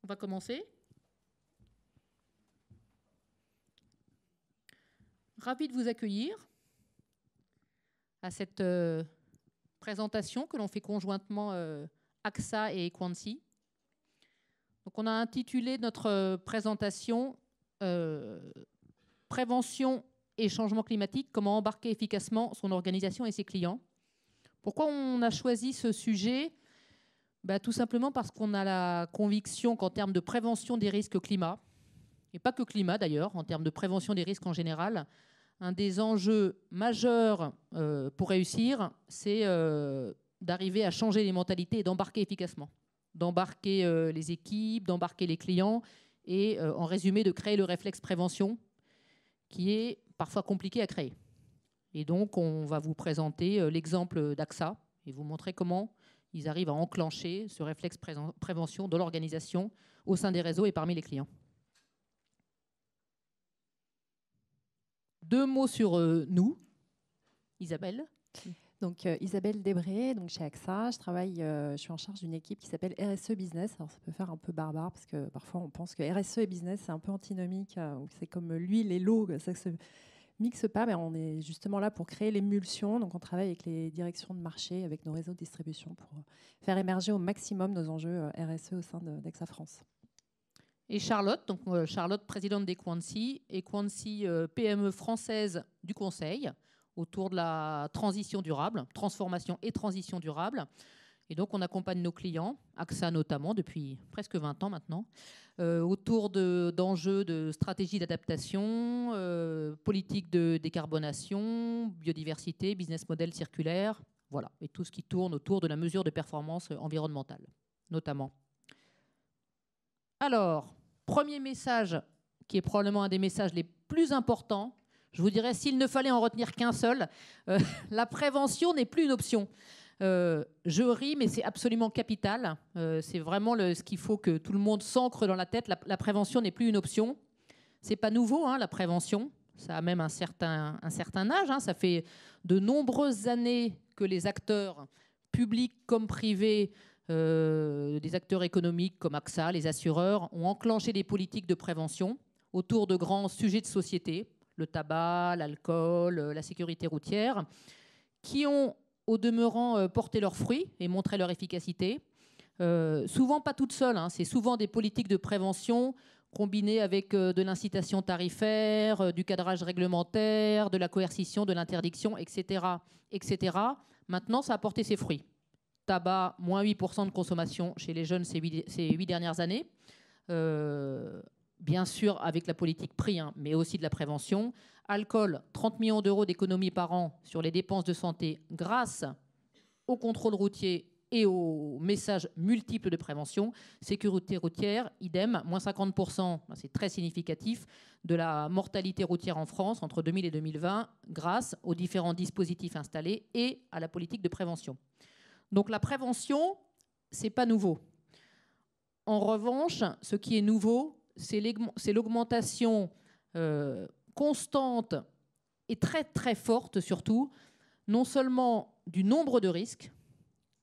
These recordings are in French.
On va commencer. Ravi de vous accueillir à cette présentation que l'on fait conjointement AXA et Equancy. Donc on a intitulé notre présentation Prévention et changement climatique, comment embarquer efficacement son organisation et ses clients. Pourquoi on a choisi ce sujet ? Tout simplement parce qu'on a la conviction qu'en termes de prévention des risques climat, et pas que climat d'ailleurs, en termes de prévention des risques en général, un des enjeux majeurs pour réussir, c'est d'arriver à changer les mentalités et d'embarquer efficacement. D'embarquer les équipes, d'embarquer les clients et en résumé de créer le réflexe prévention qui est parfois compliqué à créer. Et donc on va vous présenter l'exemple d'AXA et vous montrer comment ils arrivent à enclencher ce réflexe prévention dans l'organisation, au sein des réseaux et parmi les clients. 2 mots sur nous. Isabelle. Donc Isabelle Debré, donc chez AXA, je suis en charge d'une équipe qui s'appelle RSE Business. Alors ça peut faire un peu barbare parce que parfois on pense que RSE et business c'est un peu antinomique, c'est comme l'huile et l'eau, ça se mixe pas, mais on est justement là pour créer l'émulsion. Donc on travaille avec les directions de marché, avec nos réseaux de distribution pour faire émerger au maximum nos enjeux RSE au sein d'AXA France. Et Charlotte, donc Charlotte, présidente d'Equancy, Equancy PME française du conseil autour de la transition durable, transformation et transition durable. Et donc on accompagne nos clients, AXA notamment, depuis presque 20 ans maintenant, autour d'enjeux de stratégie d'adaptation, politique de décarbonation, biodiversité, business model circulaire, voilà, et tout ce qui tourne autour de la mesure de performance environnementale, notamment. Alors, premier message, qui est probablement un des messages les plus importants, je vous dirais, s'il ne fallait en retenir qu'un seul, la prévention n'est plus une option. Je ris, mais c'est absolument capital. C'est vraiment ce qu'il faut que tout le monde s'ancre dans la tête. La prévention n'est plus une option. C'est pas nouveau, hein, la prévention. Ça a même un certain âge. Hein. Ça fait de nombreuses années que les acteurs publics comme privés, des acteurs économiques comme AXA, les assureurs, ont enclenché des politiques de prévention autour de grands sujets de société, le tabac, l'alcool, la sécurité routière, qui ont au demeurant porté leurs fruits et montré leur efficacité. Souvent pas toutes seules, hein. C'est souvent des politiques de prévention combinées avec de l'incitation tarifaire, du cadrage réglementaire, de la coercition, de l'interdiction, etc., etc. Maintenant, ça a porté ses fruits. Tabac, moins 8% de consommation chez les jeunes ces 8 dernières années. Bien sûr, avec la politique prix, hein, mais aussi de la prévention. Alcool, 30 millions d'euros d'économies par an sur les dépenses de santé grâce au contrôle routier et aux messages multiples de prévention. Sécurité routière, idem, moins 50%, c'est très significatif, de la mortalité routière en France entre 2000 et 2020 grâce aux différents dispositifs installés et à la politique de prévention. Donc la prévention, c'est pas nouveau. En revanche, ce qui est nouveau, c'est l'augmentation constante et très très forte surtout, non seulement du nombre de risques,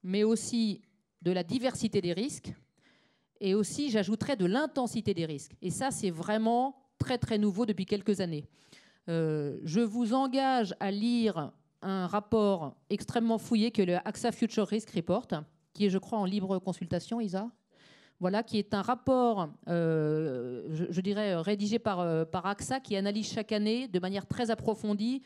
mais aussi de la diversité des risques et aussi, j'ajouterais, de l'intensité des risques. Et ça, c'est vraiment très très nouveau depuis quelques années. Je vous engage à lire un rapport extrêmement fouillé que le AXA Future Risk Report, qui est, je crois, en libre consultation, Isa. Voilà, qui est un rapport, je dirais, rédigé par AXA, qui analyse chaque année de manière très approfondie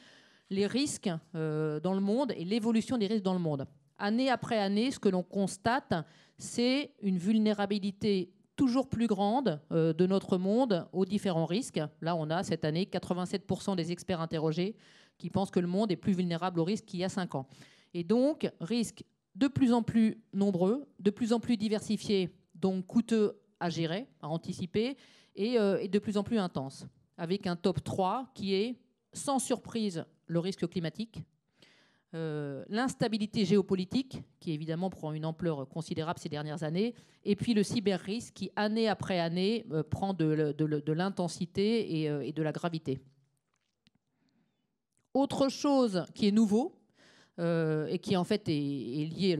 les risques dans le monde et l'évolution des risques dans le monde. Année après année, ce que l'on constate, c'est une vulnérabilité toujours plus grande de notre monde aux différents risques. Là, on a cette année 87% des experts interrogés qui pensent que le monde est plus vulnérable aux risques qu'il y a 5 ans. Et donc, risques de plus en plus nombreux, de plus en plus diversifiés, donc coûteux à gérer, à anticiper, et de plus en plus intenses, avec un top 3 qui est, sans surprise, le risque climatique, l'instabilité géopolitique, qui évidemment prend une ampleur considérable ces dernières années, et puis le cyber-risque qui, année après année, prend de l'intensité et de la gravité. Autre chose qui est nouveau, et qui en fait est lié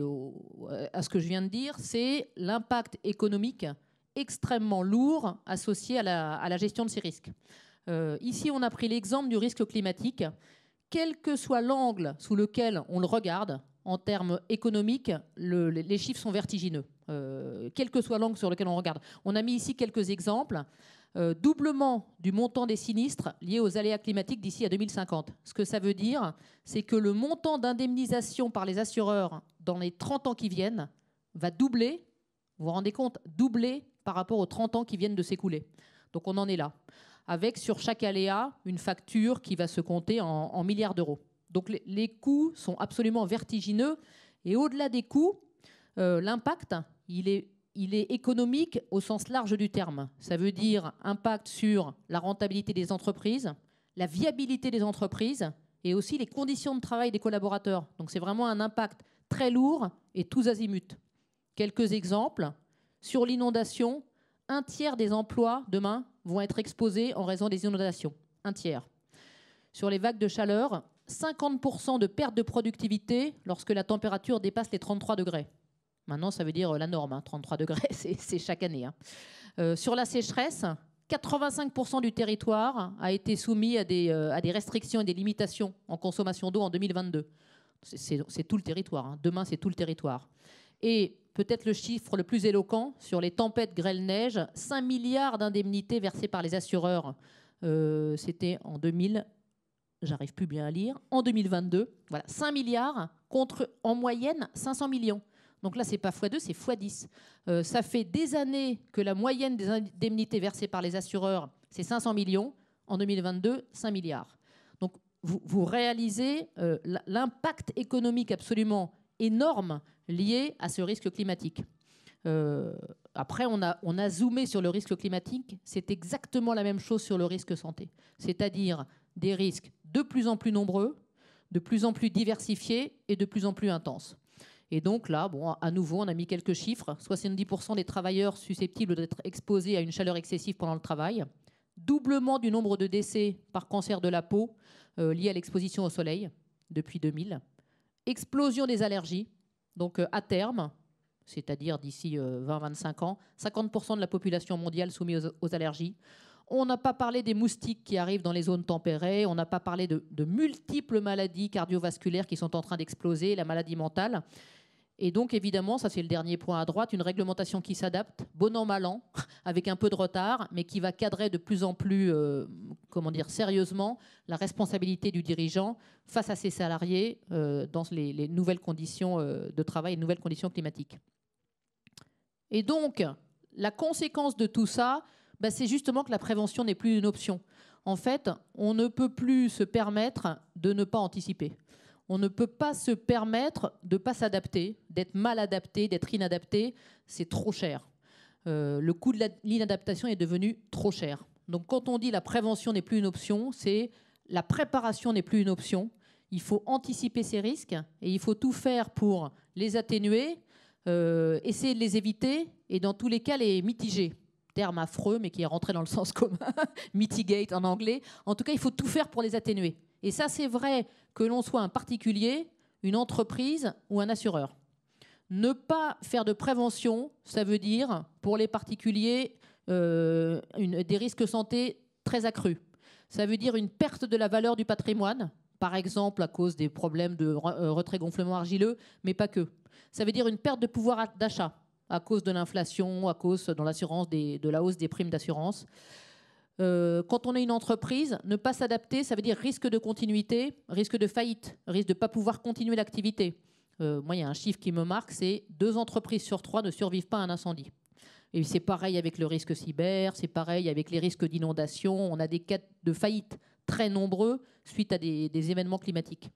à ce que je viens de dire, c'est l'impact économique extrêmement lourds associés à la gestion de ces risques. Ici, on a pris l'exemple du risque climatique. Quel que soit l'angle sous lequel on le regarde, en termes économiques, les chiffres sont vertigineux. Quel que soit l'angle sur lequel on regarde. On a mis ici quelques exemples. Doublement du montant des sinistres liés aux aléas climatiques d'ici à 2050. Ce que ça veut dire, c'est que le montant d'indemnisation par les assureurs dans les 30 ans qui viennent va doubler, vous vous rendez compte, doubler par rapport aux 30 ans qui viennent de s'écouler. Donc on en est là, avec sur chaque aléa une facture qui va se compter en milliards d'euros. Donc les coûts sont absolument vertigineux. Et au-delà des coûts, l'impact, il est économique au sens large du terme. Ça veut dire impact sur la rentabilité des entreprises, la viabilité des entreprises et aussi les conditions de travail des collaborateurs. Donc c'est vraiment un impact très lourd et tous azimuts. Quelques exemples. Sur l'inondation, 1/3 des emplois demain vont être exposés en raison des inondations. 1/3. Sur les vagues de chaleur, 50% de perte de productivité lorsque la température dépasse les 33 degrés. Maintenant, ça veut dire la norme, 33 degrés, c'est chaque année. Sur la sécheresse, 85% du territoire a été soumis à des restrictions et des limitations en consommation d'eau en 2022. C'est tout le territoire. Demain, c'est tout le territoire. Et peut-être le chiffre le plus éloquent, sur les tempêtes grêle-neige, 5 milliards d'indemnités versées par les assureurs. C'était en 2000, j'arrive plus bien à lire, en 2022. Voilà, 5 milliards contre, en moyenne, 500 millions. Donc là, ce n'est pas x2, c'est x10. Ça fait des années que la moyenne des indemnités versées par les assureurs, c'est 500 millions. En 2022, 5 milliards. Donc vous réalisez l'impact économique absolument énorme lié à ce risque climatique. Après, on a zoomé sur le risque climatique. C'est exactement la même chose sur le risque santé. C'est-à-dire des risques de plus en plus nombreux, de plus en plus diversifiés et de plus en plus intenses. Et donc là, bon, à nouveau, on a mis quelques chiffres. 70% des travailleurs susceptibles d'être exposés à une chaleur excessive pendant le travail. Doublement du nombre de décès par cancer de la peau liés à l'exposition au soleil depuis 2000. Explosion des allergies. Donc à terme, c'est-à-dire d'ici 20-25 ans, 50% de la population mondiale soumise aux allergies. On n'a pas parlé des moustiques qui arrivent dans les zones tempérées. On n'a pas parlé de multiples maladies cardiovasculaires qui sont en train d'exploser, la maladie mentale. Et donc, évidemment, ça c'est le dernier point à droite, une réglementation qui s'adapte, bon an, mal an, avec un peu de retard, mais qui va cadrer de plus en plus sérieusement la responsabilité du dirigeant face à ses salariés dans les nouvelles conditions de travail et les nouvelles conditions climatiques. Et donc, la conséquence de tout ça, c'est justement que la prévention n'est plus une option. En fait, on ne peut plus se permettre de ne pas anticiper. On ne peut pas se permettre de ne pas s'adapter, d'être mal adapté, d'être inadapté. C'est trop cher. Le coût de l'inadaptation est devenu trop cher. Donc quand on dit la prévention n'est plus une option, c'est la préparation n'est plus une option. Il faut anticiper ces risques et il faut tout faire pour les atténuer, essayer de les éviter et dans tous les cas les mitiger. Terme affreux mais qui est rentré dans le sens commun, mitigate en anglais. En tout cas, il faut tout faire pour les atténuer. Et ça, c'est vrai que l'on soit un particulier, une entreprise ou un assureur. Ne pas faire de prévention, ça veut dire, pour les particuliers, des risques santé très accrus. Ça veut dire une perte de la valeur du patrimoine, par exemple à cause des problèmes de retrait-gonflement argileux, mais pas que. Ça veut dire une perte de pouvoir d'achat à cause de l'inflation, à cause dans l'assurance de la hausse des primes d'assurance. Quand on est une entreprise, ne pas s'adapter, ça veut dire risque de continuité, risque de faillite, risque de ne pas pouvoir continuer l'activité. Moi, il y a un chiffre qui me marque, c'est 2 entreprises sur 3 ne survivent pas à un incendie. Et c'est pareil avec le risque cyber, c'est pareil avec les risques d'inondation. On a des cas de faillite très nombreux suite à des événements climatiques.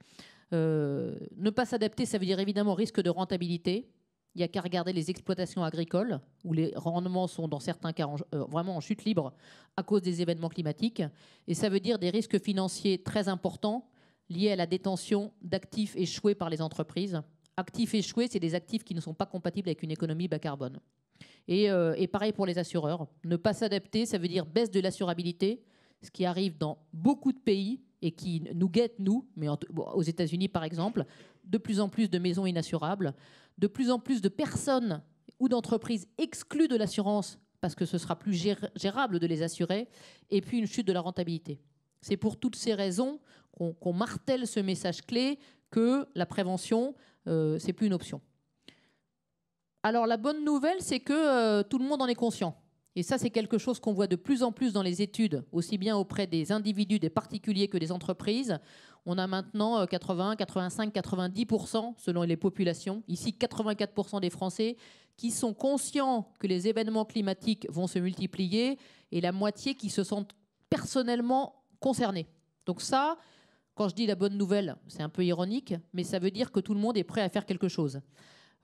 Ne pas s'adapter, ça veut dire évidemment risque de rentabilité. Il n'y a qu'à regarder les exploitations agricoles, où les rendements sont dans certains cas vraiment en chute libre à cause des événements climatiques. Et ça veut dire des risques financiers très importants liés à la détention d'actifs échoués par les entreprises. Actifs échoués, c'est des actifs qui ne sont pas compatibles avec une économie bas carbone. Et pareil pour les assureurs. Ne pas s'adapter, ça veut dire baisse de l'assurabilité, ce qui arrive dans beaucoup de pays et qui nous guette, nous, mais aux États-Unis par exemple, de plus en plus de maisons inassurables, de plus en plus de personnes ou d'entreprises exclues de l'assurance parce que ce sera plus gérable de les assurer, et puis une chute de la rentabilité. C'est pour toutes ces raisons qu'on martèle ce message clé que la prévention, c'est plus une option. Alors la bonne nouvelle, c'est que tout le monde en est conscient. Et ça, c'est quelque chose qu'on voit de plus en plus dans les études, aussi bien auprès des individus, des particuliers que des entreprises. On a maintenant 80, 85, 90% selon les populations. Ici, 84% des Français qui sont conscients que les événements climatiques vont se multiplier et la moitié qui se sentent personnellement concernés. Donc ça, quand je dis la bonne nouvelle, c'est un peu ironique, mais ça veut dire que tout le monde est prêt à faire quelque chose.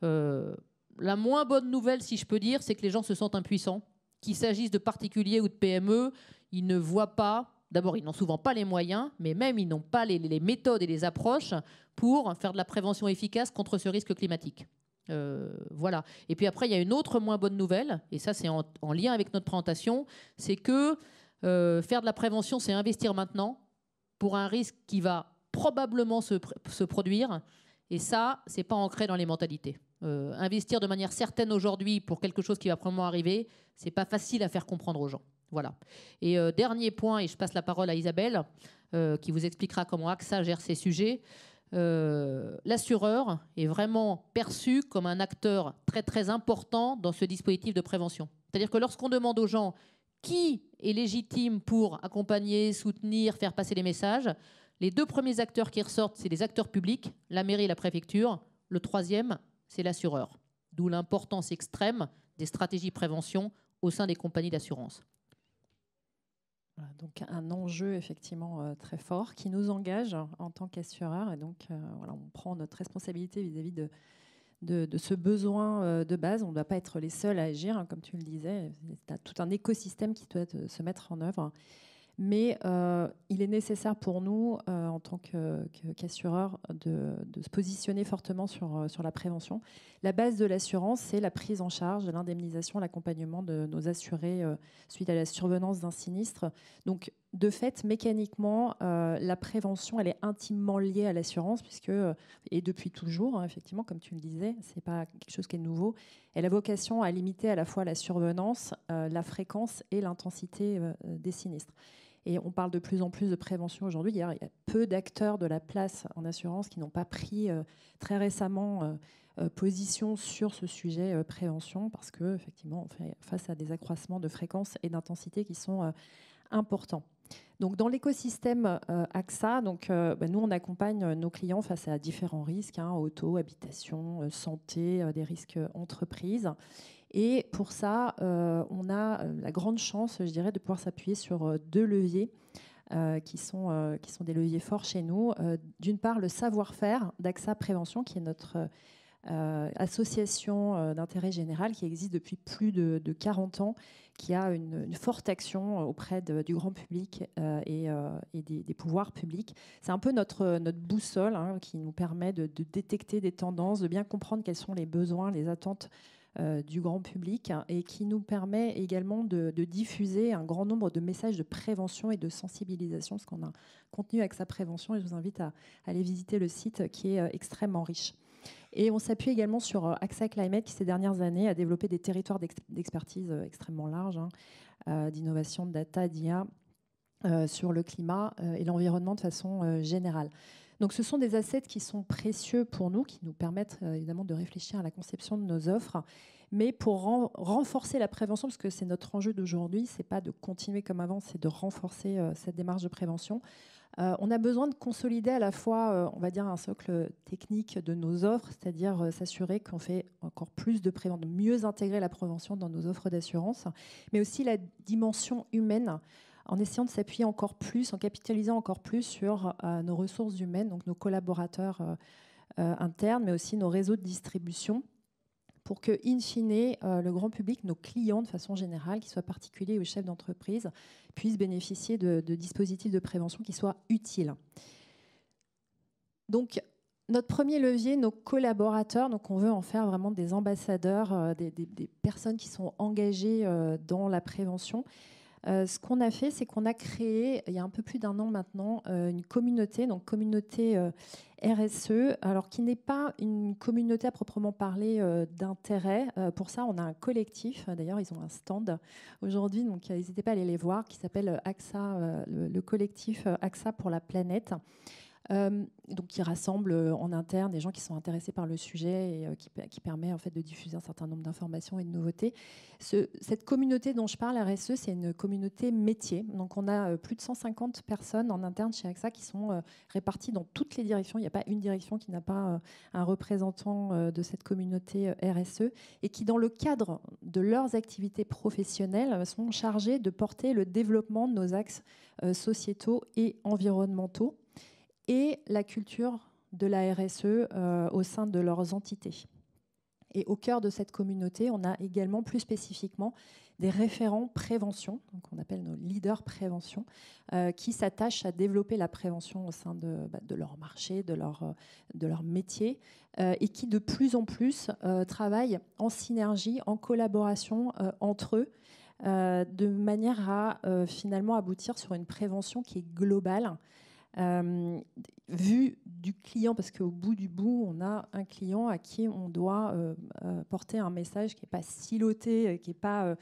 La moins bonne nouvelle, si je peux dire, c'est que les gens se sentent impuissants. Qu'il s'agisse de particuliers ou de PME, ils ne voient pas, d'abord ils n'ont souvent pas les moyens, mais même ils n'ont pas les méthodes et les approches pour faire de la prévention efficace contre ce risque climatique. Voilà. Et puis après, il y a une autre moins bonne nouvelle, et ça c'est en lien avec notre présentation, c'est que faire de la prévention, c'est investir maintenant pour un risque qui va probablement se produire, et ça, c'est pas ancré dans les mentalités. Investir de manière certaine aujourd'hui pour quelque chose qui va probablement arriver, c'est pas facile à faire comprendre aux gens. Voilà. Et dernier point, et je passe la parole à Isabelle, qui vous expliquera comment AXA gère ces sujets. L'assureur est vraiment perçu comme un acteur très très important dans ce dispositif de prévention. C'est-à-dire que lorsqu'on demande aux gens qui est légitime pour accompagner, soutenir, faire passer les messages, les deux premiers acteurs qui ressortent, c'est les acteurs publics, la mairie et la préfecture. Le troisième, c'est l'assureur. D'où l'importance extrême des stratégies de prévention au sein des compagnies d'assurance. Voilà, donc un enjeu effectivement très fort qui nous engage en tant qu'assureur. Et donc voilà, on prend notre responsabilité vis-à-vis de ce besoin de base. On ne doit pas être les seuls à agir, hein, comme tu le disais. C'est tout un écosystème qui doit se mettre en œuvre. Mais il est nécessaire pour nous, en tant qu'assureurs, de se positionner fortement sur la prévention. La base de l'assurance, c'est la prise en charge de l'indemnisation, l'accompagnement de nos assurés suite à la survenance d'un sinistre. Donc, de fait, mécaniquement, la prévention, elle est intimement liée à l'assurance, puisque, et depuis toujours, hein, effectivement, comme tu le disais, ce n'est pas quelque chose qui est nouveau, elle a vocation à limiter à la fois la survenance, la fréquence et l'intensité des sinistres. Et on parle de plus en plus de prévention aujourd'hui. Il y a peu d'acteurs de la place en assurance qui n'ont pas pris très récemment position sur ce sujet prévention, parce que effectivement, on fait face à des accroissements de fréquence et d'intensité qui sont importants. Donc, dans l'écosystème AXA, nous, on accompagne nos clients face à différents risques, hein, auto, habitation, santé, des risques entreprises. Et pour ça, on a la grande chance, je dirais, de pouvoir s'appuyer sur deux leviers qui sont des leviers forts chez nous. D'une part, le savoir-faire d'AXA Prévention, qui est notre association d'intérêt général qui existe depuis plus de 40 ans, qui a une forte action auprès du grand public et des pouvoirs publics. C'est un peu notre boussole, hein, qui nous permet de détecter des tendances, de bien comprendre quels sont les besoins, les attentes du grand public, et qui nous permet également de diffuser un grand nombre de messages de prévention et de sensibilisation, parce qu'on a un contenu AXA Prévention, et je vous invite à aller visiter le site qui est extrêmement riche. Et on s'appuie également sur AXA Climate, qui ces dernières années a développé des territoires d'expertise extrêmement larges, hein, d'innovation, de data, d'IA, sur le climat et l'environnement de façon générale. Donc ce sont des assets qui sont précieux pour nous, qui nous permettent évidemment de réfléchir à la conception de nos offres. Mais pour renforcer la prévention, parce que c'est notre enjeu d'aujourd'hui, ce n'est pas de continuer comme avant, c'est de renforcer cette démarche de prévention. On a besoin de consolider à la fois, on va dire, un socle technique de nos offres, c'est-à-dire s'assurer qu'on fait encore plus de prévention, de mieux intégrer la prévention dans nos offres d'assurance, mais aussi la dimension humaine, en essayant de s'appuyer encore plus, en capitalisant encore plus sur nos ressources humaines, donc nos collaborateurs internes, mais aussi nos réseaux de distribution, pour que, in fine, le grand public, nos clients de façon générale, qu'ils soient particuliers ou chefs d'entreprise, puissent bénéficier de dispositifs de prévention qui soient utiles. Donc, notre premier levier, nos collaborateurs, donc on veut en faire vraiment des ambassadeurs, des personnes qui sont engagées dans la prévention. Ce qu'on a fait, c'est qu'on a créé, il y a un peu plus d'1 an maintenant, une communauté, donc communauté RSE, alors qui n'est pas une communauté à proprement parler d'intérêt. Pour ça, on a un collectif. D'ailleurs, ils ont un stand aujourd'hui, donc n'hésitez pas à aller les voir, qui s'appelle AXA, le collectif AXA pour la planète. Donc qui rassemble en interne des gens qui sont intéressés par le sujet et qui permet en fait de diffuser un certain nombre d'informations et de nouveautés. Cette communauté dont je parle, RSE, c'est une communauté métier. Donc on a plus de 150 personnes en interne chez AXA qui sont réparties dans toutes les directions. Il n'y a pas une direction qui n'a pas un représentant de cette communauté RSE et qui, dans le cadre de leurs activités professionnelles, sont chargés de porter le développement de nos axes sociétaux et environnementaux et la culture de la RSE au sein de leurs entités. Et au cœur de cette communauté, on a également plus spécifiquement des référents prévention, donc on appelle nos leaders prévention, qui s'attachent à développer la prévention au sein de leur marché, de leur métier, et qui de plus en plus travaillent en synergie, en collaboration entre eux, de manière à finalement aboutir sur une prévention qui est globale, vu du client, parce qu'au bout du bout, on a un client à qui on doit porter un message qui n'est pas siloté, qui n'est pas,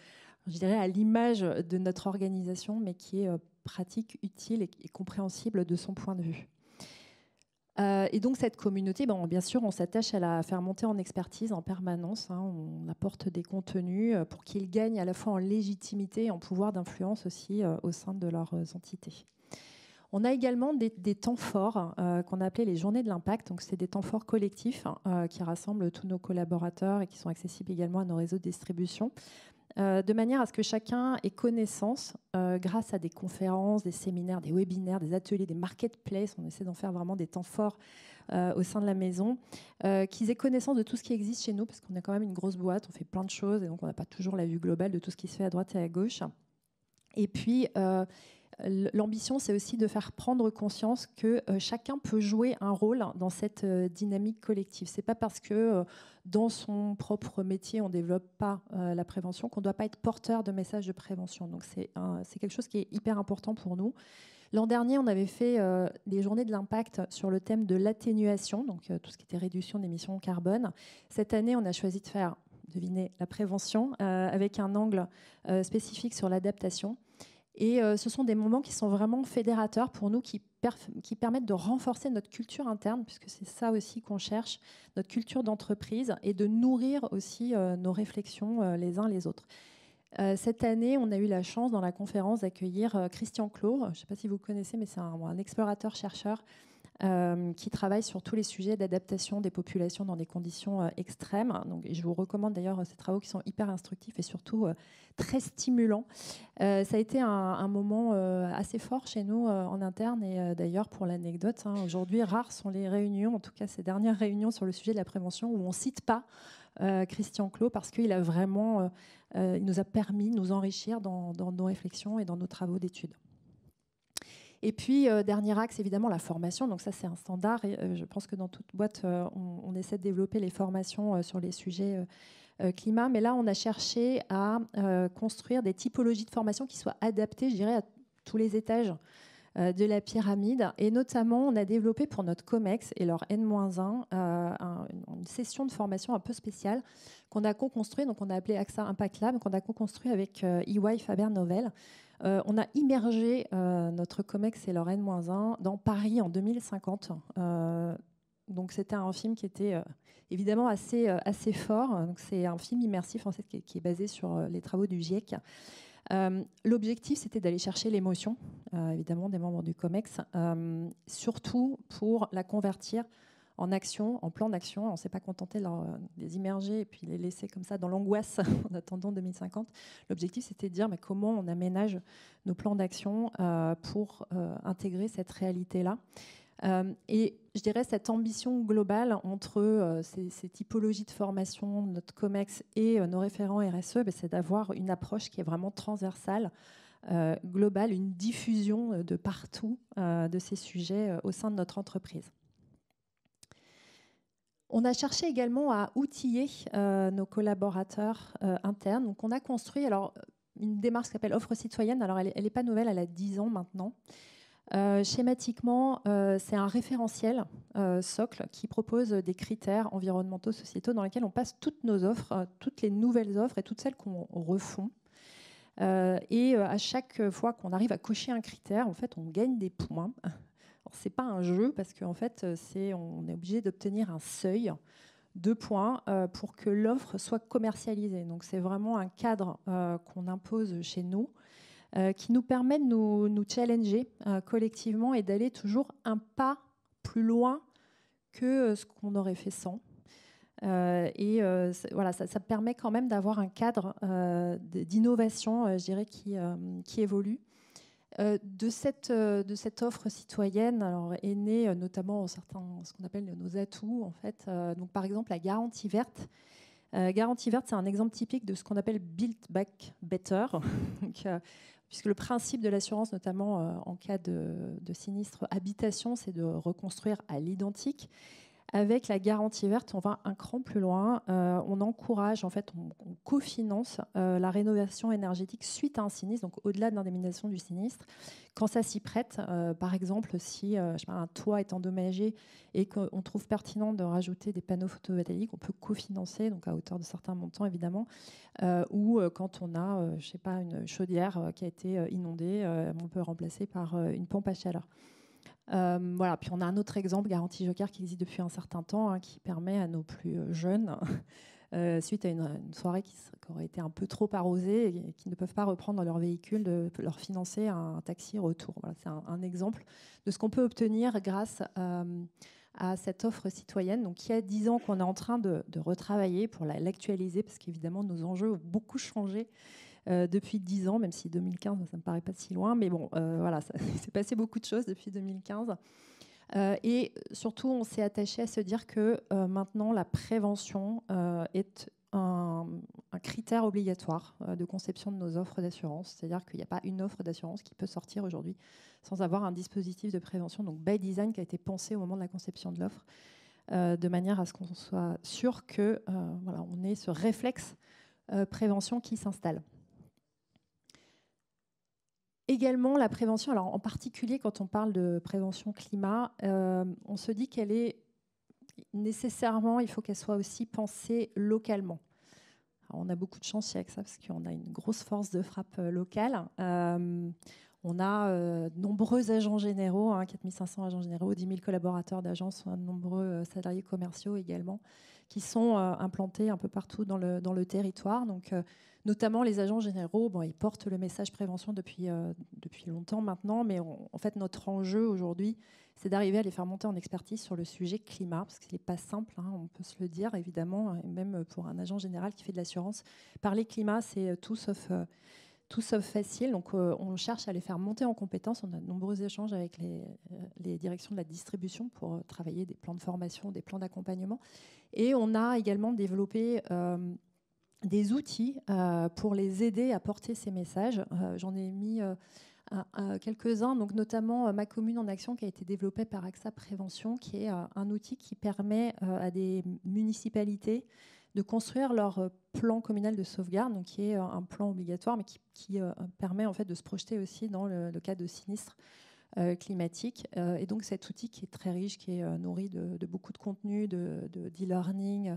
je dirais, à l'image de notre organisation, mais qui est pratique, utile et compréhensible de son point de vue. Et donc cette communauté, bien sûr, on s'attache à la faire monter en expertise en permanence. On apporte des contenus pour qu'ils gagnent à la fois en légitimité et en pouvoir d'influence aussi au sein de leurs entités. On a également des temps forts qu'on a appelés les journées de l'impact. Donc, c'est des temps forts collectifs qui rassemblent tous nos collaborateurs et qui sont accessibles également à nos réseaux de distribution, de manière à ce que chacun ait connaissance, grâce à des conférences, des séminaires, des webinaires, des ateliers, des marketplaces. On essaie d'en faire vraiment des temps forts au sein de la maison, qu'ils aient connaissance de tout ce qui existe chez nous, parce qu'on est quand même une grosse boîte, on fait plein de choses, et donc on n'a pas toujours la vue globale de tout ce qui se fait à droite et à gauche. Et puis, l'ambition, c'est aussi de faire prendre conscience que chacun peut jouer un rôle dans cette dynamique collective. Ce n'est pas parce que dans son propre métier, on ne développe pas la prévention qu'on ne doit pas être porteur de messages de prévention. Donc c'est quelque chose qui est hyper important pour nous. L'an dernier, on avait fait des journées de l'impact sur le thème de l'atténuation, donc tout ce qui était réduction d'émissions carbone. Cette année, on a choisi de faire, devinez, la prévention avec un angle spécifique sur l'adaptation. Et ce sont des moments qui sont vraiment fédérateurs pour nous, qui permettent de renforcer notre culture interne, puisque c'est ça aussi qu'on cherche, notre culture d'entreprise, et de nourrir aussi nos réflexions les uns les autres. Cette année, on a eu la chance dans la conférence d'accueillir Christian Clot. Je ne sais pas si vous connaissez, mais c'est un explorateur-chercheur qui travaille sur tous les sujets d'adaptation des populations dans des conditions extrêmes. Donc, je vous recommande d'ailleurs ces travaux qui sont hyper instructifs et surtout très stimulants. Ça a été un moment assez fort chez nous en interne, et d'ailleurs, pour l'anecdote, aujourd'hui, rares sont les réunions, en tout cas ces dernières réunions sur le sujet de la prévention, où on ne cite pas Christian Clot, parce qu'il a vraiment, il nous a permis de nous enrichir dans nos réflexions et dans nos travaux d'études. Et puis, dernier axe, évidemment, la formation. Donc ça, c'est un standard. Et, je pense que dans toute boîte, on essaie de développer les formations sur les sujets climat. Mais là, on a cherché à construire des typologies de formation qui soient adaptées, je dirais, à tous les étages de la pyramide. Et notamment, on a développé pour notre COMEX et leur N-1 une session de formation un peu spéciale qu'on a co-construit. Donc, on a appelé AXA Impact Lab, qu'on a co-construit avec EY Faber-Novel. On a immergé notre COMEX et leur N-1 dans Paris en 2050. Donc c'était un film qui était évidemment assez fort. Donc c'est un film immersif en fait, qui est basé sur les travaux du GIEC. L'objectif, c'était d'aller chercher l'émotion, évidemment, des membres du COMEX, surtout pour la convertir en action, en plan d'action. On ne s'est pas contenté de les immerger et puis les laisser comme ça dans l'angoisse en attendant 2050. L'objectif, c'était de dire comment on aménage nos plans d'action pour intégrer cette réalité-là. Et je dirais cette ambition globale entre ces typologies de formation, notre COMEX et nos référents RSE, c'est d'avoir une approche qui est vraiment transversale, globale, une diffusion de partout de ces sujets au sein de notre entreprise. On a cherché également à outiller nos collaborateurs internes. Donc on a construit, alors une démarche qui s'appelle offre citoyenne. Alors, elle n'est pas nouvelle, elle a 10 ans maintenant. Schématiquement, c'est un référentiel socle qui propose des critères environnementaux, sociétaux dans lesquels on passe toutes nos offres, toutes les nouvelles offres et toutes celles qu'on refond. Et à chaque fois qu'on arrive à cocher un critère, en fait, on gagne des points. Ce n'est pas un jeu parce qu'en fait, on est obligé d'obtenir un seuil de points pour que l'offre soit commercialisée. Donc, c'est vraiment un cadre qu'on impose chez nous qui nous permet de nous challenger collectivement et d'aller toujours un pas plus loin que ce qu'on aurait fait sans. Voilà, ça permet quand même d'avoir un cadre d'innovation, je dirais, qui évolue. De cette offre citoyenne alors, est née notamment ce qu'on appelle nos atouts. En fait. Donc, par exemple, la garantie verte. Garantie verte, c'est un exemple typique de ce qu'on appelle Build Back Better. Donc, puisque le principe de l'assurance, notamment en cas de sinistre habitation, c'est de reconstruire à l'identique. Avec la garantie verte, on va un cran plus loin. On encourage, en fait, on cofinance la rénovation énergétique suite à un sinistre, donc au-delà de l'indemnisation du sinistre. Quand ça s'y prête, par exemple, si un toit est endommagé et qu'on trouve pertinent de rajouter des panneaux photovoltaïques, on peut cofinancer, donc à hauteur de certains montants évidemment, ou quand on a, une chaudière qui a été inondée, on peut remplacer par une pompe à chaleur. Voilà. Puis on a un autre exemple, Garantie Joker, qui existe depuis un certain temps, qui permet à nos plus jeunes, suite à une soirée qui aurait été un peu trop arrosée et qui ne peuvent pas reprendre leur véhicule, de leur financer un taxi retour. Voilà, c'est un exemple de ce qu'on peut obtenir grâce à cette offre citoyenne. Donc, il y a 10 ans qu'on est en train de retravailler pour l'actualiser, parce qu'évidemment, nos enjeux ont beaucoup changé depuis 10 ans, même si 2015, ça ne me paraît pas si loin. Mais bon, voilà, il s'est passé beaucoup de choses depuis 2015. Et surtout, on s'est attaché à se dire que maintenant, la prévention est un critère obligatoire de conception de nos offres d'assurance. C'est-à-dire qu'il n'y a pas une offre d'assurance qui peut sortir aujourd'hui sans avoir un dispositif de prévention, donc by design, qui a été pensé au moment de la conception de l'offre, de manière à ce qu'on soit sûr que voilà, on ait ce réflexe prévention qui s'installe. Également, la prévention, alors en particulier quand on parle de prévention climat, on se dit qu'elle est nécessairement, il faut qu'elle soit aussi pensée localement. Alors, on a beaucoup de chance avec ça parce qu'on a une grosse force de frappe locale. On a de nombreux agents généraux, 4500 agents généraux, 10 000 collaborateurs d'agences, de nombreux salariés commerciaux également, qui sont implantés un peu partout dans le territoire. Donc, notamment les agents généraux, ils portent le message prévention depuis longtemps maintenant, mais en fait, notre enjeu aujourd'hui, c'est d'arriver à les faire monter en expertise sur le sujet climat, parce que ce n'est pas simple, on peut se le dire, évidemment, et même pour un agent général qui fait de l'assurance. Parler climat, c'est tout sauf facile. Donc, on cherche à les faire monter en compétences. On a de nombreux échanges avec les directions de la distribution pour travailler des plans de formation, des plans d'accompagnement. Et on a également développé des outils pour les aider à porter ces messages. J'en ai mis quelques-uns, donc notamment Ma Commune en Action, qui a été développé par AXA Prévention, qui est un outil qui permet à des municipalités de construire leur plan communal de sauvegarde, donc qui est un plan obligatoire, mais qui permet en fait de se projeter aussi dans le cas de sinistres climatiques. Et donc cet outil qui est très riche, qui est nourri de beaucoup de contenu, d'e-learning,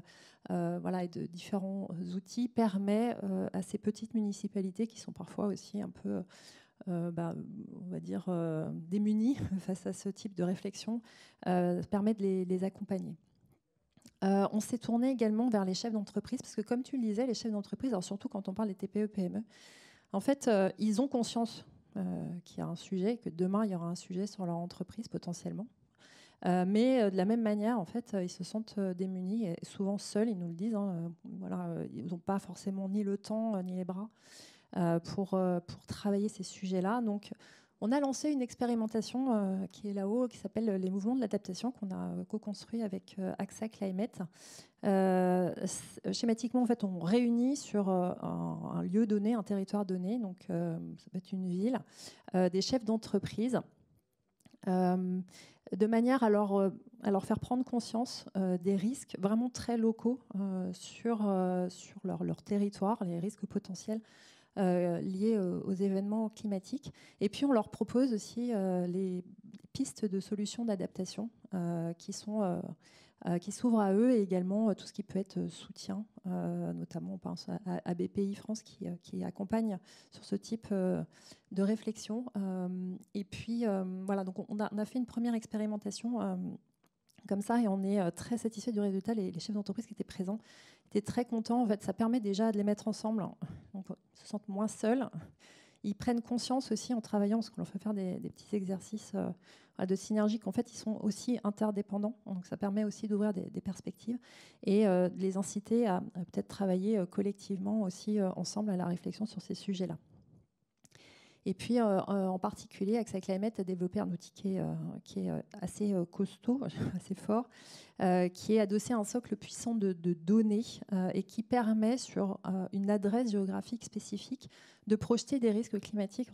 voilà, et de différents outils, permet à ces petites municipalités qui sont parfois aussi un peu on va dire démunies face à ce type de réflexion, permet de les accompagner. On s'est tourné également vers les chefs d'entreprise, parce que comme tu le disais, les chefs d'entreprise, alors surtout quand on parle des TPE, PME, en fait, ils ont conscience qu'il y a un sujet, que demain, il y aura un sujet sur leur entreprise potentiellement. Mais de la même manière, en fait, ils se sentent démunis, et souvent seuls, ils nous le disent. Voilà, ils n'ont pas forcément ni le temps, ni les bras pour travailler ces sujets-là. Donc, on a lancé une expérimentation qui est là-haut, qui s'appelle les mouvements de l'adaptation, qu'on a co-construit avec AXA Climate. Schématiquement, en fait, on réunit sur un lieu donné, un territoire donné, donc ça peut être une ville, des chefs d'entreprise, de manière à leur faire prendre conscience des risques vraiment très locaux sur leur territoire, les risques potentiels liées aux événements climatiques. Et puis, on leur propose aussi les pistes de solutions d'adaptation qui s'ouvrent à eux, et également tout ce qui peut être soutien, notamment on pense à BPI France qui accompagne sur ce type de réflexion. Et puis voilà, donc on a fait une première expérimentation comme ça, et on est très satisfait du résultat. Les chefs d'entreprise qui étaient présents étaient très contents. En fait, ça permet déjà de les mettre ensemble, donc ils se sentent moins seuls. Ils prennent conscience aussi en travaillant, parce qu'on leur fait faire des petits exercices de synergie, qu'en fait, ils sont aussi interdépendants. Donc, ça permet aussi d'ouvrir des perspectives et de les inciter à peut-être travailler collectivement aussi ensemble à la réflexion sur ces sujets-là. Et puis, en particulier, AXA Climate a développé un outil qui est assez costaud, assez fort, qui est adossé à un socle puissant de données et qui permet, sur une adresse géographique spécifique, de projeter des risques climatiques.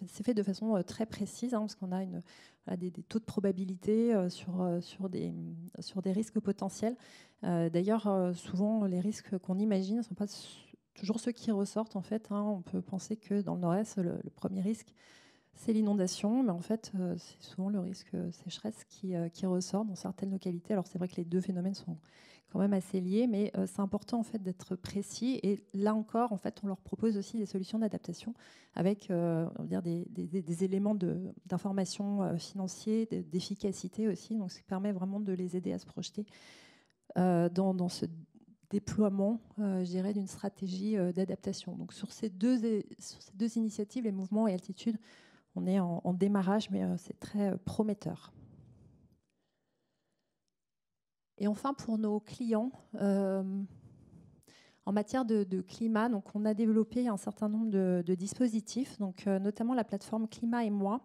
C'est fait de façon très précise, parce qu'on a des taux de probabilité sur des risques potentiels. D'ailleurs, souvent, les risques qu'on imagine ne sont pas toujours ceux qui ressortent, en fait. On peut penser que dans le Nord-Est, le premier risque, c'est l'inondation, mais en fait, c'est souvent le risque sécheresse qui ressort dans certaines localités. Alors, c'est vrai que les deux phénomènes sont quand même assez liés, mais c'est important, en fait, d'être précis. Et là encore, en fait, on leur propose aussi des solutions d'adaptation avec on va dire des éléments d'information financiers, d'efficacité aussi. Donc, ça permet vraiment de les aider à se projeter dans ce déploiement, je dirais, d'une stratégie d'adaptation. Donc sur ces deux initiatives, les mouvements et altitude, on est en démarrage, mais c'est très prometteur. Et enfin, pour nos clients, en matière de climat, donc on a développé un certain nombre de dispositifs, donc notamment la plateforme Climat et moi,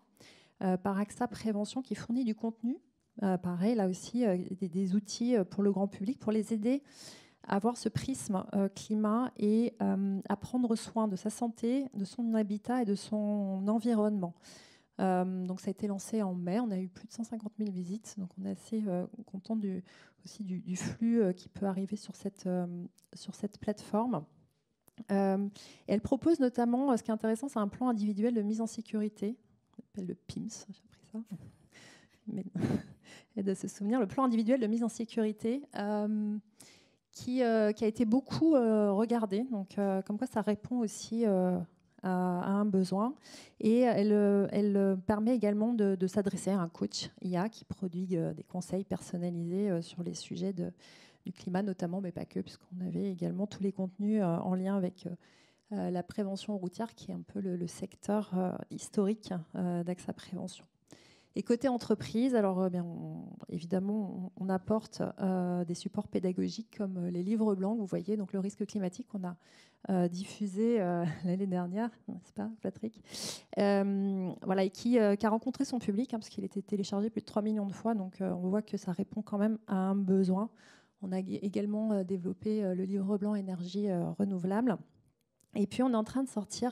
par AXA Prévention, qui fournit du contenu. Pareil, là aussi, des outils pour le grand public, pour les aider avoir ce prisme climat et à prendre soin de sa santé, de son habitat et de son environnement. Donc ça a été lancé en mai, on a eu plus de 150 000 visites, donc on est assez content aussi du flux qui peut arriver sur cette plateforme. Elle propose notamment, ce qui est intéressant, c'est un plan individuel de mise en sécurité, on appelle le PIMS, j'ai appris ça, mais aide à se souvenir, le plan individuel de mise en sécurité, qui a été beaucoup regardé, donc comme quoi ça répond aussi à un besoin. Et elle permet également de s'adresser à un coach IA qui produit des conseils personnalisés sur les sujets du climat notamment, mais pas que, puisqu'on avait également tous les contenus en lien avec la prévention routière, qui est un peu le secteur historique d'AXA Prévention. Et côté entreprise, alors évidemment, on apporte des supports pédagogiques comme les livres blancs. Vous voyez, donc le risque climatique qu'on a diffusé l'année dernière, n'est-ce pas, Patrick, voilà, et qui a rencontré son public, parce qu'il était téléchargé plus de 3 millions de fois. Donc on voit que ça répond quand même à un besoin. On a également développé le livre blanc énergie renouvelable. Et puis on est en train de sortir.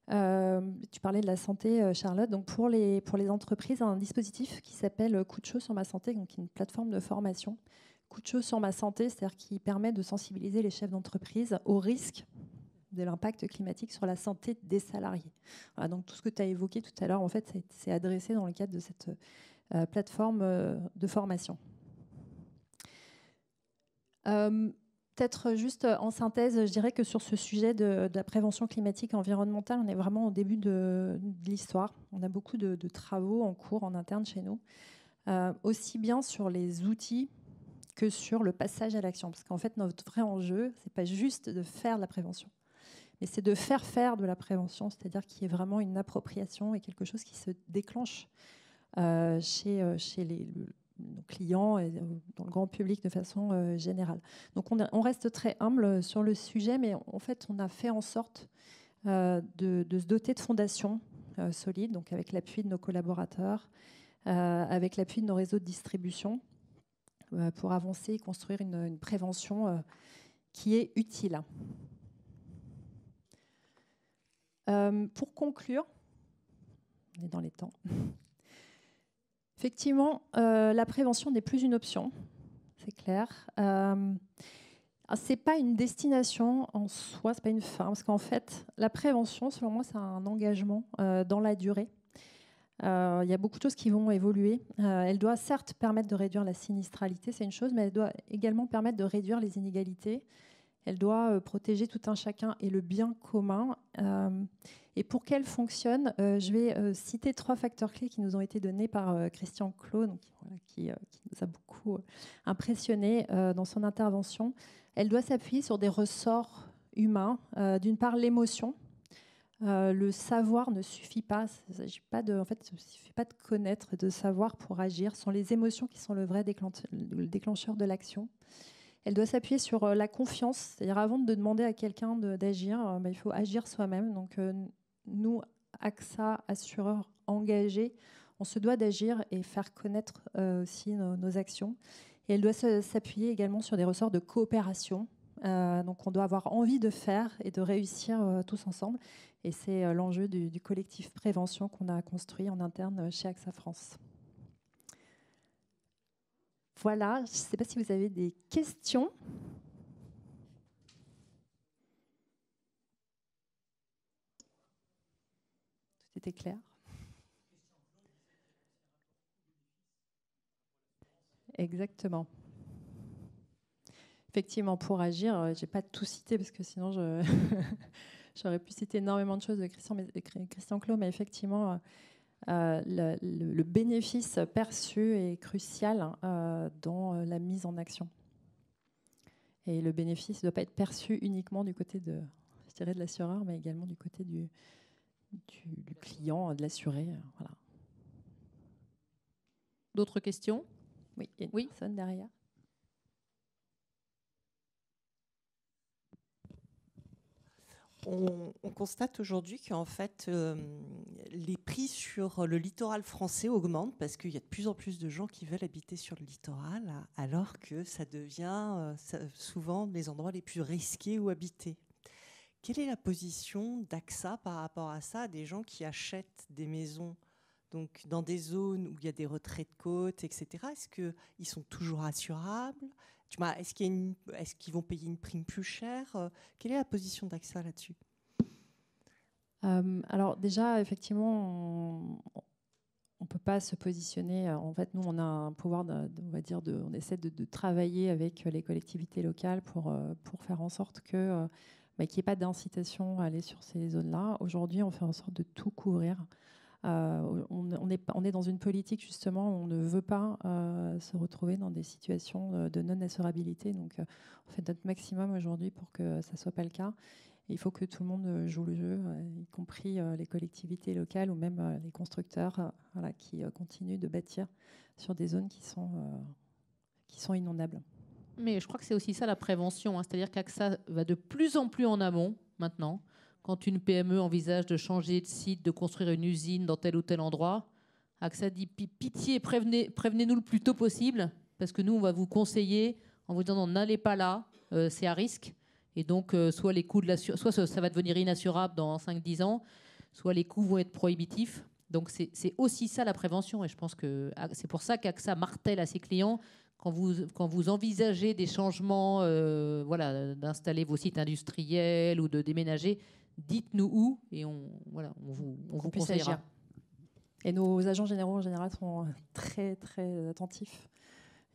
Tu parlais de la santé, Charlotte. Donc pour les entreprises, un dispositif qui s'appelle Coup de chaud sur ma santé, donc une plateforme de formation. Coup de chaud sur ma santé, c'est-à-dire qui permet de sensibiliser les chefs d'entreprise au risque de l'impact climatique sur la santé des salariés. Voilà, donc tout ce que tu as évoqué tout à l'heure, en fait, c'est adressé dans le cadre de cette plateforme de formation. Peut-être juste en synthèse, je dirais que sur ce sujet de la prévention climatique et environnementale, on est vraiment au début de l'histoire. On a beaucoup de travaux en cours en interne chez nous, aussi bien sur les outils que sur le passage à l'action. Parce qu'en fait, notre vrai enjeu, c'est pas juste de faire de la prévention, mais c'est de faire de la prévention, c'est-à-dire qu'il y ait vraiment une appropriation et quelque chose qui se déclenche chez nos clients et dans le grand public de façon générale. Donc on reste très humble sur le sujet, mais en fait on a fait en sorte de se doter de fondations solides, donc avec l'appui de nos collaborateurs, avec l'appui de nos réseaux de distribution, pour avancer et construire une prévention qui est utile. Pour conclure, on est dans les temps. Effectivement, la prévention n'est plus une option, c'est clair. Ce n'est pas une destination en soi, ce n'est pas une fin, parce qu'en fait, la prévention, selon moi, c'est un engagement dans la durée. Il y a beaucoup de choses qui vont évoluer. Elle doit certes permettre de réduire la sinistralité, c'est une chose, mais elle doit également permettre de réduire les inégalités. Elle doit protéger tout un chacun et le bien commun. Et pour qu'elle fonctionne, je vais citer 3 facteurs clés qui nous ont été donnés par Christian Clot, donc, voilà, qui nous a beaucoup impressionnés dans son intervention. Elle doit s'appuyer sur des ressorts humains. D'une part, l'émotion. Le savoir ne suffit pas. Il ne suffit pas de connaître, de savoir pour agir. Ce sont les émotions qui sont le vrai déclencheur de l'action. Elle doit s'appuyer sur la confiance. C'est-à-dire, avant de demander à quelqu'un d'agir, il faut agir soi-même. Donc, nous, AXA, assureurs engagés, on se doit d'agir et faire connaître aussi nos actions. Et elle doit s'appuyer également sur des ressorts de coopération. Donc, on doit avoir envie de faire et de réussir tous ensemble. Et c'est l'enjeu du collectif prévention qu'on a construit en interne chez AXA France. Voilà, je ne sais pas si vous avez des questions. Tout était clair. Exactement. Effectivement, pour agir, je n'ai pas tout cité parce que sinon j'aurais pu citer énormément de choses de Christian Clot, mais effectivement, le bénéfice perçu est crucial dans la mise en action. Et le bénéfice ne doit pas être perçu uniquement du côté de l'assureur, mais également du côté du client, de l'assuré. Voilà. D'autres questions? Oui, il y a une personne derrière. On constate aujourd'hui qu'en fait, les prix sur le littoral français augmentent parce qu'il y a de plus en plus de gens qui veulent habiter sur le littoral, alors que ça devient souvent les endroits les plus risqués où habiter. Quelle est la position d'AXA par rapport à ça, des gens qui achètent des maisons donc dans des zones où il y a des retraits de côte, etc. Est-ce qu'ils sont toujours assurables? Est-ce qu'ils vont payer une prime plus chère? Quelle est la position d'AXA là-dessus? Alors déjà, effectivement, on ne peut pas se positionner. En fait, nous, on a un pouvoir, on essaie de travailler avec les collectivités locales pour faire en sorte qu'il n'y ait pas d'incitation à aller sur ces zones-là. Aujourd'hui, on fait en sorte de tout couvrir. On est dans une politique justement où on ne veut pas se retrouver dans des situations de non-assurabilité. Donc, on fait notre maximum aujourd'hui pour que ça ne soit pas le cas. Et il faut que tout le monde joue le jeu, y compris les collectivités locales ou même les constructeurs qui continuent de bâtir sur des zones qui sont inondables. Mais je crois que c'est aussi ça la prévention. C'est-à-dire qu'AXA va de plus en plus en amont maintenant. Quand une PME envisage de changer de site, de construire une usine dans tel ou tel endroit, AXA dit pitié, prévenez-nous le plus tôt possible, parce que nous, on va vous conseiller en vous disant n'allez pas là, c'est à risque. Et donc, soit les coûts soit ça va devenir inassurable dans 5-10 ans, soit les coûts vont être prohibitifs. Donc, c'est aussi ça la prévention. Et je pense que c'est pour ça qu'AXA martèle à ses clients quand vous envisagez des changements, d'installer vos sites industriels ou de déménager. Dites-nous où et on vous conseillera. Agir. Et nos agents généraux en général sont très très attentifs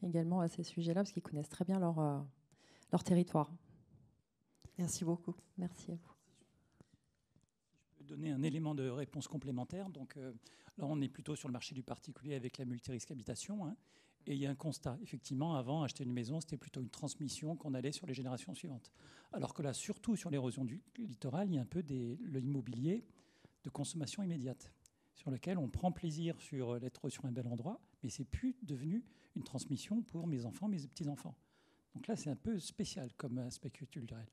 également à ces sujets-là parce qu'ils connaissent très bien leur territoire. Merci beaucoup. Merci à vous. Je peux donner un élément de réponse complémentaire. Donc là, on est plutôt sur le marché du particulier avec la multirisque habitation. Et il y a un constat. Effectivement, avant, acheter une maison, c'était plutôt une transmission qu'on allait sur les générations suivantes. Alors que là, surtout sur l'érosion du littoral, il y a un peu l'immobilier de consommation immédiate, sur lequel on prend plaisir sur l'être sur un bel endroit, mais c'est plus devenu une transmission pour mes enfants, mes petits-enfants. Donc là, c'est un peu spécial comme aspect culturel.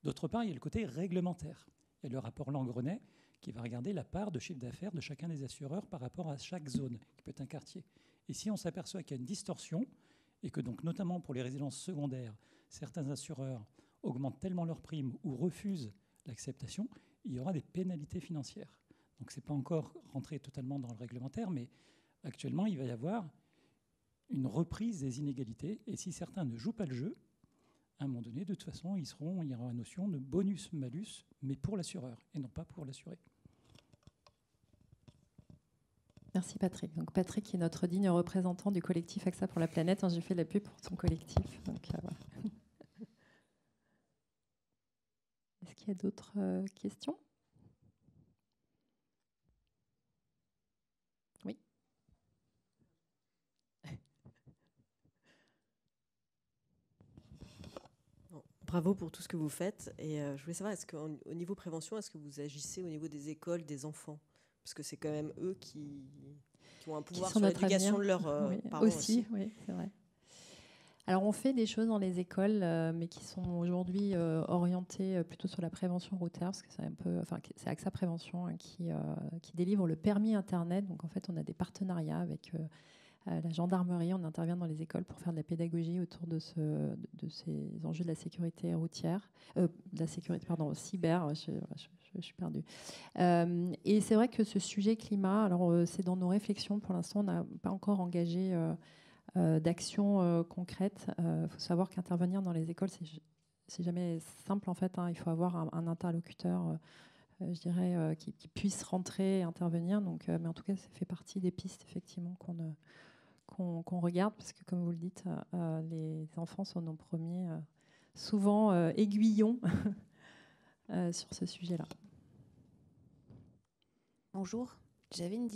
D'autre part, il y a le côté réglementaire. Il y a le rapport Langrenet qui va regarder la part de chiffre d'affaires de chacun des assureurs par rapport à chaque zone, qui peut être un quartier. Et si on s'aperçoit qu'il y a une distorsion, et que donc notamment pour les résidences secondaires, certains assureurs augmentent tellement leurs primes ou refusent l'acceptation, il y aura des pénalités financières. Donc ce n'est pas encore rentré totalement dans le réglementaire, mais actuellement, il va y avoir une reprise des inégalités. Et si certains ne jouent pas le jeu, à un moment donné, de toute façon, il y aura une notion de bonus-malus, mais pour l'assureur et non pas pour l'assuré. Merci Patrick. Donc Patrick qui est notre digne représentant du collectif AXA pour la planète. J'ai fait la pub pour son collectif. Donc, voilà. Est-ce qu'il y a d'autres questions ? Oui. Bravo pour tout ce que vous faites. Et je voulais savoir, est-ce qu'au niveau prévention, est-ce que vous agissez au niveau des écoles, des enfants ? Parce que c'est quand même eux qui ont un pouvoir sur l'éducation de leurs parents aussi. Oui, c'est vrai. Alors, on fait des choses dans les écoles, mais qui sont aujourd'hui orientées plutôt sur la prévention routière, parce que c'est AXA Prévention qui délivre le permis Internet. Donc, en fait, on a des partenariats avec la gendarmerie. On intervient dans les écoles pour faire de la pédagogie autour de ces enjeux de la sécurité routière, de la sécurité, cyber. Je suis perdue. Et c'est vrai que ce sujet climat, alors c'est dans nos réflexions. Pour l'instant, on n'a pas encore engagé d'actions concrètes. Il faut savoir qu'intervenir dans les écoles, c'est jamais simple en fait. Il faut avoir un interlocuteur, je dirais, qui puisse rentrer et intervenir. Donc, mais en tout cas, ça fait partie des pistes effectivement qu'on regarde, parce que comme vous le dites, les enfants sont nos premiers, souvent aiguillons sur ce sujet-là. Bonjour, j'avais une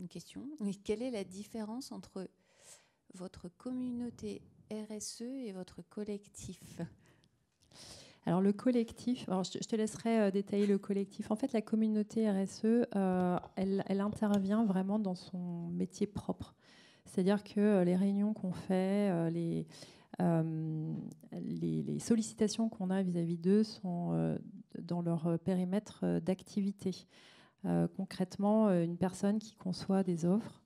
question. Quelle est la différence entre votre communauté RSE et votre collectif ? Alors le collectif, je te laisserai détailler le collectif. En fait, la communauté RSE, elle intervient vraiment dans son métier propre. C'est-à-dire que les réunions qu'on fait, les sollicitations qu'on a vis-à-vis d'eux sont dans leur périmètre d'activité. Concrètement, une personne qui conçoit des offres,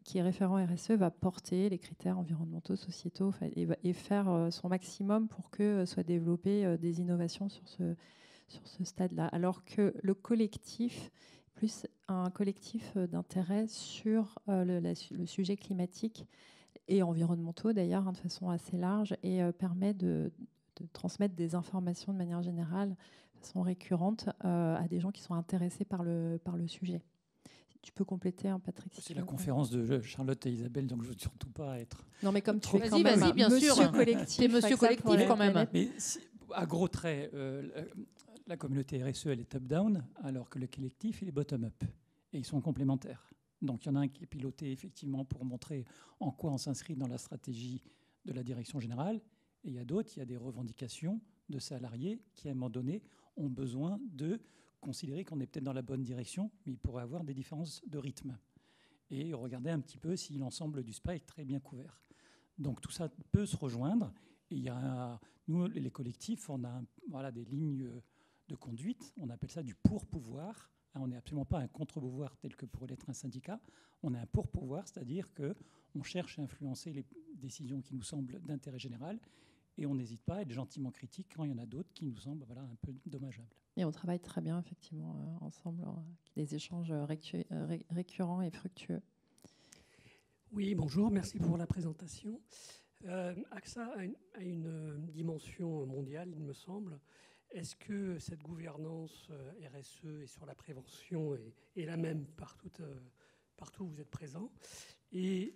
qui est référent RSE, va porter les critères environnementaux, sociétaux et faire son maximum pour que soient développées des innovations sur ce stade-là. Alors que le collectif, plus un collectif d'intérêt sur le sujet climatique et environnementaux d'ailleurs, de façon assez large, et permet de transmettre des informations de manière générale, de façon récurrente, à des gens qui sont intéressés par le sujet. Tu peux compléter, Patrick. C'est la conférence de Charlotte et Isabelle, donc je ne veux surtout pas être... Non, mais comme tu es quand même vas-y, bien monsieur sûr. Collectif, t'es monsieur collectif quand même. Mais à gros traits, la communauté RSE, elle est top-down, alors que le collectif, il est bottom-up. Et ils sont complémentaires. Donc il y en a un qui est piloté effectivement pour montrer en quoi on s'inscrit dans la stratégie de la direction générale. Et il y a d'autres, il y a des revendications de salariés qui, à un moment donné, ont besoin de considérer qu'on est peut-être dans la bonne direction, mais il pourrait y avoir des différences de rythme. Et regarder un petit peu si l'ensemble du spectre est très bien couvert. Donc tout ça peut se rejoindre. Et il y a, nous, les collectifs, on a des lignes de conduite. On appelle ça du pour-pouvoir. On n'est absolument pas un contre-pouvoir tel que pourrait l'être un syndicat. On est un pour-pouvoir, c'est-à-dire qu'on cherche à influencer les décisions qui nous semblent d'intérêt général. Et on n'hésite pas à être gentiment critique quand il y en a d'autres qui nous semblent un peu dommageables. Et on travaille très bien, effectivement, ensemble, des échanges récurrents et fructueux. Oui, bonjour, merci pour la présentation. AXA a une dimension mondiale, il me semble. Est-ce que cette gouvernance RSE et sur la prévention est la même partout où vous êtes présent ? Et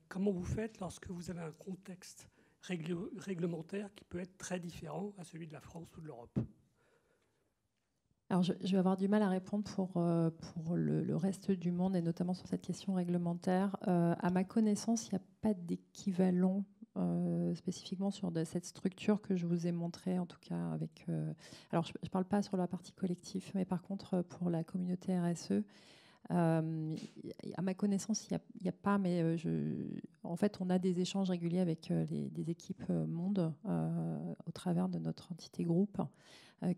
comment vous faites lorsque vous avez un contexte réglementaire qui peut être très différent à celui de la France ou de l'Europe ? Alors, je vais avoir du mal à répondre pour le reste du monde, et notamment sur cette question réglementaire. À ma connaissance, il n'y a pas d'équivalent spécifiquement sur cette structure que je vous ai montrée, en tout cas avec... alors, je ne parle pas sur la partie collective, mais par contre, pour la communauté RSE, à ma connaissance, il n'y a pas, mais en fait, on a des échanges réguliers avec des équipes monde au travers de notre entité groupe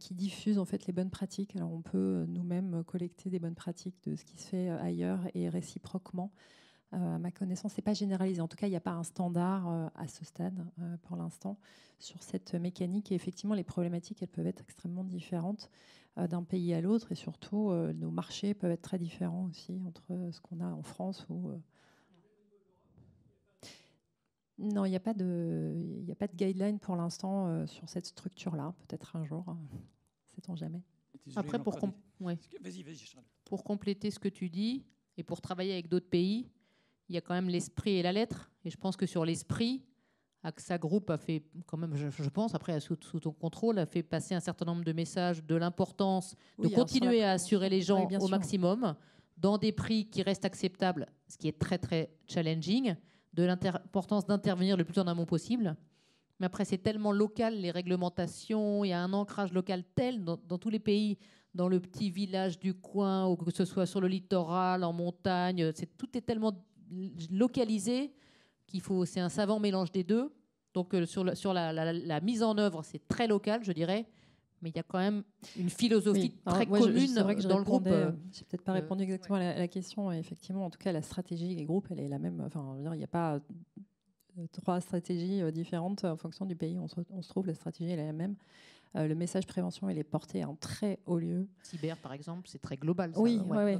qui diffusent en fait les bonnes pratiques. Alors, on peut nous-mêmes collecter des bonnes pratiques de ce qui se fait ailleurs et réciproquement. À ma connaissance, ce n'est pas généralisé. En tout cas, il n'y a pas un standard à ce stade pour l'instant sur cette mécanique. Et effectivement, les problématiques, elles peuvent être extrêmement différentes d'un pays à l'autre. Et surtout, nos marchés peuvent être très différents aussi entre ce qu'on a en France ou... Non, il n'y a pas de guideline pour l'instant sur cette structure-là. Peut-être un jour, sait-on jamais. Après, pour compléter ce que tu dis, et pour travailler avec d'autres pays, il y a quand même l'esprit et la lettre. Et je pense que sur l'esprit, AXA Group a fait, quand même, je pense, après, sous ton contrôle, a fait passer un certain nombre de messages de l'importance de continuer à assurer les gens au maximum, dans des prix qui restent acceptables, ce qui est très, très challenging, de l'importance d'intervenir le plus en amont possible. Mais après, c'est tellement local, les réglementations, il y a un ancrage local tel dans tous les pays, dans le petit village du coin, ou que ce soit sur le littoral, en montagne, tout est tellement localisé c'est un savant mélange des deux. Donc sur la mise en œuvre, c'est très local, je dirais. Mais il y a quand même une philosophie très commune dans le groupe. Je n'ai peut-être pas répondu exactement à la question. Effectivement, en tout cas, la stratégie des groupes, elle est la même. Enfin, il n'y a pas 3 stratégies différentes en fonction du pays où on se trouve. La stratégie, elle est la même. Le message prévention, il est porté en très haut lieu. Cyber, par exemple, c'est très global. Ça. Oui,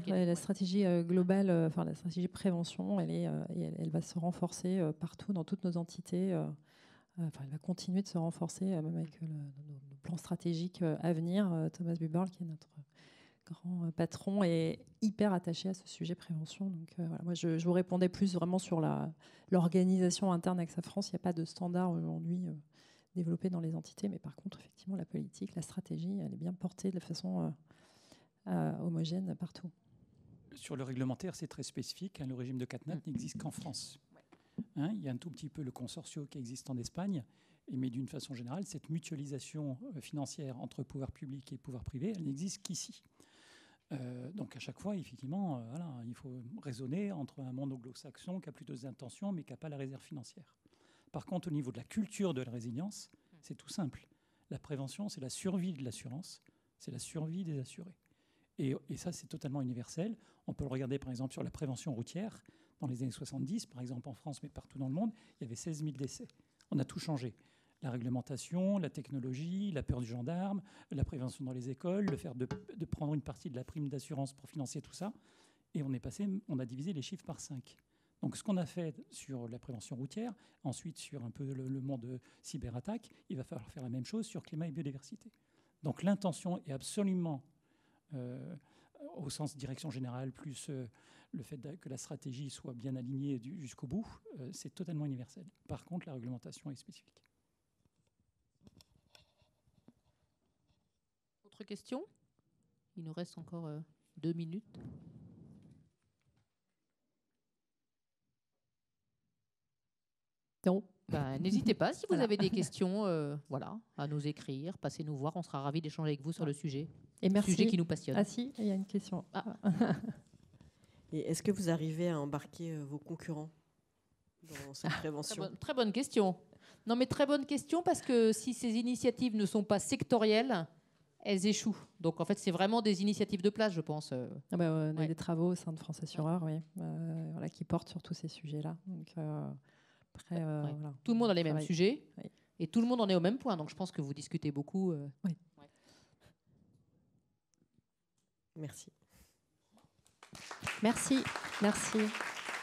la stratégie globale, la stratégie prévention, elle va se renforcer partout dans toutes nos entités. Elle va continuer de se renforcer, même avec nos plans stratégiques à venir. Thomas Buberl, qui est notre grand patron, est hyper attaché à ce sujet prévention. Donc, moi, je vous répondais plus vraiment sur l'organisation interne AXA France. Il n'y a pas de standard aujourd'hui développé dans les entités, mais par contre, effectivement, la politique, la stratégie, elle est bien portée de façon homogène partout. Sur le réglementaire, c'est très spécifique. Le régime de CatNat n'existe qu'en France. Il y a un tout petit peu le consortio qui existe en Espagne, mais d'une façon générale, cette mutualisation financière entre pouvoir public et pouvoir privé, elle n'existe qu'ici. Donc à chaque fois, effectivement, il faut raisonner entre un monde anglo-saxon qui a plutôt des intentions, mais qui n'a pas la réserve financière. Par contre, au niveau de la culture de la résilience, c'est tout simple. La prévention, c'est la survie de l'assurance, c'est la survie des assurés. Et ça, c'est totalement universel. On peut le regarder, par exemple, sur la prévention routière. Dans les années 70, par exemple en France, mais partout dans le monde, il y avait 16 000 décès. On a tout changé. La réglementation, la technologie, la peur du gendarme, la prévention dans les écoles, le fait de prendre une partie de la prime d'assurance pour financer tout ça. Et on a divisé les chiffres par 5. Donc ce qu'on a fait sur la prévention routière, ensuite sur un peu le monde cyberattaque, il va falloir faire la même chose sur climat et biodiversité. Donc l'intention est absolument, au sens direction générale, plus le fait que la stratégie soit bien alignée jusqu'au bout, c'est totalement universel. Par contre, la réglementation est spécifique. Autre question ? Il nous reste encore 2 minutes. Non. N'hésitez pas, si vous avez des questions, à nous écrire, passez nous voir, on sera ravis d'échanger avec vous sur le sujet. Et merci. Sujet qui nous passionne. Ah si, il y a une question. Et est-ce que vous arrivez à embarquer vos concurrents dans cette prévention ? Très bonne question. Non, mais très bonne question, parce que si ces initiatives ne sont pas sectorielles, elles échouent. Donc en fait, c'est vraiment des initiatives de place, je pense. On a des travaux au sein de France Assureur, qui portent sur tous ces sujets-là. Donc après, tout le monde a les mêmes sujets, et tout le monde en est au même point. Donc je pense que vous discutez beaucoup. Merci. Merci.